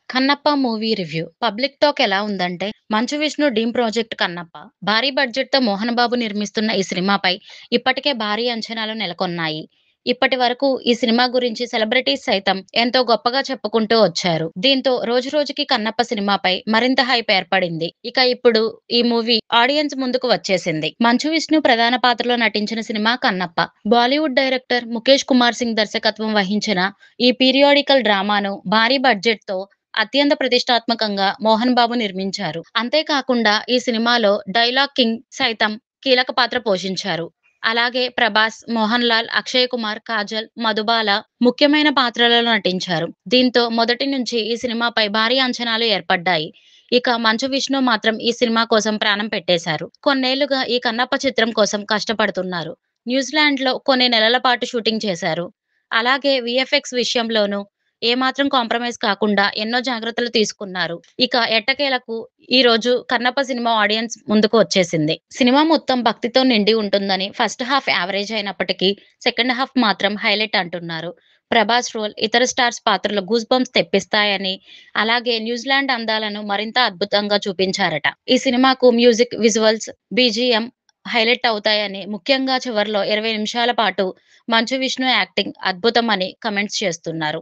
'Kannappa' movie review. Public talk ఎలా ఉందంటే, 'Manchu Vishnu' dream project 'Kannappa'. భారీ బడ్జెట్‌తో మోహన్ బాబు నిర్మిస్తున్న ఈ సినిమాపై ఇప్పటికే భారీ అంచనాలు నెలకొన్నాయి. ఇప్పటి వరకు ఈ సినిమా గురించి సెలబ్రిటీస్ సైతం ఎంతో గొప్పగా చెప్పుకుంటూ వచ్చారు. దీంతో రోజురోజుకి 'కన్నప్ప' సినిమాపై మరింత హైప్ ఏర్పడింది. ఇక ఇప్పుడు ఈ మూవీ ఆడియన్స్ ముందుకు వచ్చేసింది. మంచు విష్ణు ప్రధాన పాత్రలో నటించిన సినిమా 'కన్నప్ప'. బాలీవుడ్ డైరెక్టర్ ముఖేష్ కుమార్ సింగ్ దర్శకత్వం వహించిన ఈ పీరియాడికల్ డ్రామాను భారీ బడ్జెట్‌తో అత్యంత ప్రతిష్టాత్మకంగా మోహన్ బాబు నిర్మించారు. అంతేకాకుండా ఈ సినిమాలో డైలాగ్ కింగ్ సైతం కీలక పాత్ర పోషించారు. అలాగే ప్రభాస్, మోహన్ లాల్, అక్షయ్ కుమార్, కాజల్, మధుబాల ముఖ్యమైన పాత్రలలో నటించారు. దీంతో మొదటి నుంచి ఈ సినిమాపై భారీ అంచనాలు ఏర్పడ్డాయి. ఇక మంచు విష్ణు మాత్రం ఈ సినిమా కోసం ప్రాణం పెట్టేశారు. కొన్నేళ్లుగా ఈ కన్నప్ప చిత్రం కోసం కష్టపడుతున్నారు. న్యూజిలాండ్‌లో కొన్ని నెలల పాటు షూటింగ్ చేశారు. అలాగే వీఎఫ్ఎక్స్ విషయంలోనూ ఏమాత్రం కాంప్రమైజ్ కాకుండా ఎన్నో జాగ్రత్తలు తీసుకున్నారు. ఇక ఎట్టకేలకు ఈరోజు 'కన్నప్ప' సినిమా ఆడియన్స్ ముందుకు వచ్చేసింది. సినిమా మొత్తం భక్తితో నిండి ఉంటుందని ఫస్ట్ హాఫ్ యావరేజ్ అయినప్పటికీ సెకండ్ హాఫ్ మాత్రం హైలైట్ అంటున్నారు. ప్రభాస్ రోల్, ఇతర స్టార్స్ పాత్రలు గూస్ బంప్స్ తెప్పిస్తాయని, అలాగే న్యూజిలాండ్ అందాలను మరింత అద్భుతంగా చూపించారట. ఈ సినిమాకు మ్యూజిక్, విజువల్స్, బీజీఎం హైలైట్ అవుతాయని, ముఖ్యంగా చివర్లో 20 నిమిషాల పాటు మంచు విష్ణు యాక్టింగ్ అద్భుతమని కమెంట్స్ చేస్తున్నారు.